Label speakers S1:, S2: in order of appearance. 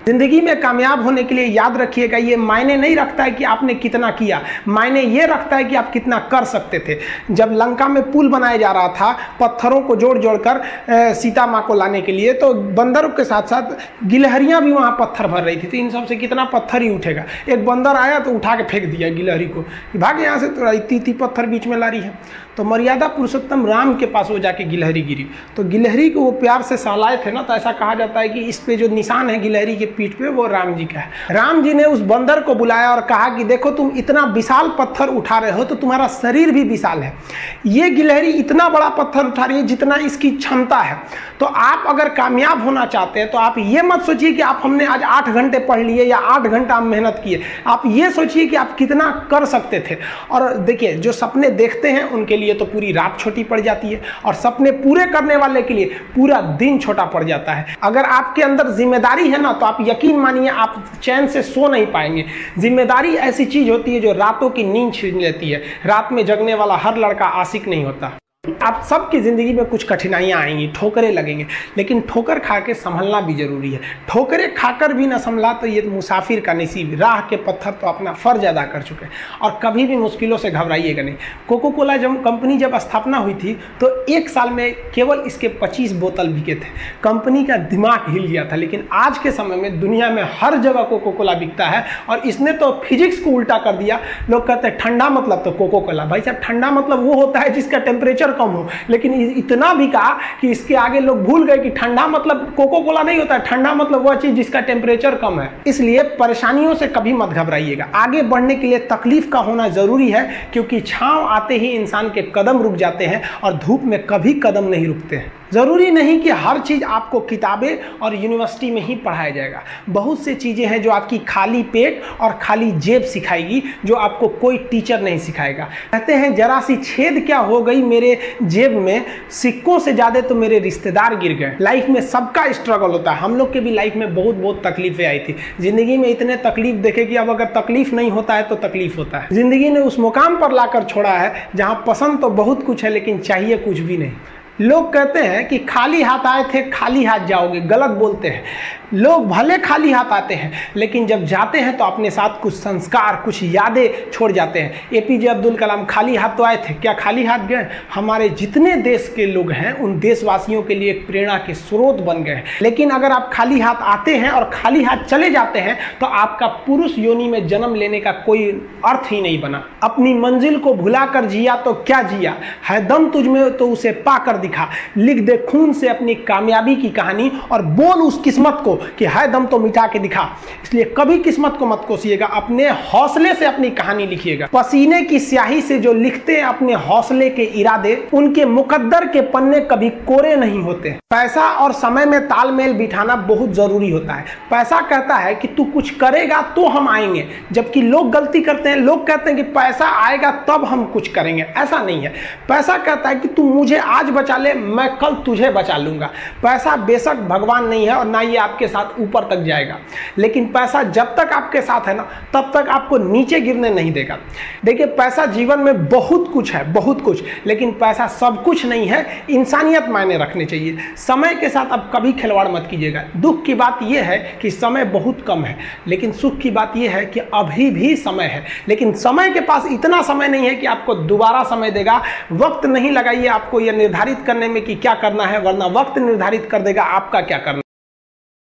S1: जिंदगी में कामयाब होने के लिए याद रखिएगा, ये मायने नहीं रखता है कि आपने कितना किया, मायने ये रखता है कि आप कितना कर सकते थे। जब लंका में पुल बनाया जा रहा था पत्थरों को जोड़ जोड़ कर सीता माँ को लाने के लिए, तो बंदरों के साथ साथ गिलहरियाँ भी वहाँ पत्थर भर रही थी। तो इन सब से कितना पत्थर ही उठेगा। एक बंदर आया तो उठा के फेंक दिया गिलहरी को, भाग यहाँ से, तो इतनी पत्थर बीच में ला रही है। तो मर्यादा पुरुषोत्तम राम के पास वो जाके गिलहरी गिरी, तो गिलहरी को वो प्यार से सहलाए थे ना, तो ऐसा कहा जाता है कि इस पे जो निशान है गिलहरी के पीठ पे वो राम जी का है। राम जी ने उस बंदर को बुलाया और कहा कि देखो तुम इतना विशाल पत्थर उठा रहे हो तो तुम्हारा शरीर भी विशाल है, ये गिलहरी इतना बड़ा पत्थर उठा रही है जितना इसकी क्षमता है। तो आप अगर कामयाब होना चाहते हैं तो आप ये मत सोचिए कि आप हमने आज 8 घंटे पढ़ लिए या 8 घंटा मेहनत किए, आप ये सोचिए कि आप कितना कर सकते थे। और देखिए जो सपने देखते हैं उनके लिए तो पूरी रात छोटी पड़ जाती है, और सपने पूरे करने वाले के लिए पूरा दिन छोटा पड़ जाता है। अगर आपके अंदर जिम्मेदारी है ना, तो आप यकीन मानिए आप चैन से सो नहीं पाएंगे। जिम्मेदारी ऐसी चीज होती है जो रातों की नींद छीन लेती है। रात में जगने वाला हर लड़का आशिक नहीं होता। आप सबकी ज़िंदगी में कुछ कठिनाइयाँ आएंगी, ठोकरें लगेंगे, लेकिन ठोकर खा के संभलना भी जरूरी है। ठोकरें खाकर भी ना संभला तो ये मुसाफिर का नसीब। राह के पत्थर तो अपना फर्ज अदा कर चुके हैं, और कभी भी मुश्किलों से घबराइएगा नहीं। कोको कोला कंपनी जब स्थापना हुई थी तो 1 साल में केवल इसके 25 बोतल बिके थे। कंपनी का दिमाग हिल गया था। लेकिन आज के समय में दुनिया में हर जगह कोको कोला बिकता है, और इसने तो फिजिक्स को उल्टा कर दिया। लोग कहते हैं ठंडा मतलब तो कोको कोला। भाई साहब, ठंडा मतलब वो होता है जिसका टेम्परेचर कम हो, लेकिन इतना भी कहा कि इसके आगे लोग भूल गए कि ठंडा मतलब कोको कोला नहीं होता है, ठंडा मतलब वह चीज जिसका टेम्परेचर कम है। इसलिए परेशानियों से कभी मत घबराइएगा। आगे बढ़ने के लिए तकलीफ का होना जरूरी है, क्योंकि छांव आते ही इंसान के कदम रुक जाते हैं और धूप में कभी कदम नहीं रुकते हैं। जरूरी नहीं कि हर चीज आपको किताबें और यूनिवर्सिटी में ही पढ़ाया जाएगा। बहुत सी चीजें हैं जो आपकी खाली पेट और खाली जेब सिखाएगी, जो आपको कोई टीचर नहीं सिखाएगा। कहते हैं जरा सी छेद क्या हो गई मेरे जेब में, सिक्कों से ज्यादा तो मेरे रिश्तेदार गिर गए। लाइफ में सबका स्ट्रगल होता है। हम लोग के भी लाइफ में बहुत तकलीफें आई थी। जिंदगी में इतने तकलीफ देखे कि अब अगर तकलीफ नहीं होता है तो तकलीफ होता है। जिंदगी ने उस मुकाम पर लाकर छोड़ा है जहां पसंद तो बहुत कुछ है लेकिन चाहिए कुछ भी नहीं। लोग कहते हैं कि खाली हाथ आए थे खाली हाथ जाओगे, गलत बोलते हैं। लोग भले खाली हाथ आते हैं, लेकिन जब जाते हैं तो अपने साथ कुछ संस्कार, कुछ यादें छोड़ जाते हैं। एपीजे अब्दुल कलाम खाली हाथ तो आए थे, क्या खाली हाथ गए? हमारे जितने देश के लोग हैं उन देशवासियों के लिए एक प्रेरणा के स्रोत बन गए हैं। लेकिन अगर आप खाली हाथ आते हैं और खाली हाथ चले जाते हैं तो आपका पुरुष योनि में जन्म लेने का कोई अर्थ ही नहीं बना। अपनी मंजिल को भुलाकर जिया तो क्या जिया, है दम तुझ में तो उसे पाकर दिखा। लिख दे खून से अपनी कामयाबी की कहानी और बोल उस किस्मत को कि है दम तो मिटा के दिखा। इसलिए कभी किस्मत को मत कोसिएगा, अपने हौसले से अपनी कहानी लिखिएगा। पसीने की स्याही से जो लिखते हैं अपने हौसले के इरादे, उनके मुकद्दर के पन्ने कभी कोरे नहीं होते। पैसा और समय में तालमेल बिठाना बहुत जरूरी होता है। पैसा कहता है कि तू कुछ करेगा तो हम आएंगे, जबकि लोग गलती करते हैं। लोग कहते हैं कि पैसा आएगा तब हम कुछ करेंगे। ऐसा नहीं है। पैसा कहता है कि तू मुझे आज बचा ले, मैं कल तुझे बचा लूंगा। पैसा बेशक भगवान नहीं है और ना ये आपके साथ ऊपर तक जाएगा, लेकिन पैसा जब तक आपके साथ है ना, तब तक आपको नीचे गिरने नहीं देगा। देखिए, पैसा जीवन में बहुत कुछ है, बहुत कुछ, लेकिन पैसा सब कुछ नहीं है। इंसानियत मायने रखने चाहिए। समय के साथ आप कभी खिलवाड़ मत कीजिएगा। दुख की बात यह है कि समय बहुत कम है, लेकिन सुख की बात यह है कि अभी भी समय है। लेकिन समय के पास इतना समय नहीं है कि आपको दोबारा समय देगा। वक्त नहीं लगाइए आपको यह निर्धारित करने में कि क्या करना है, वरना वक्त निर्धारित कर देगा आपका क्या करना है।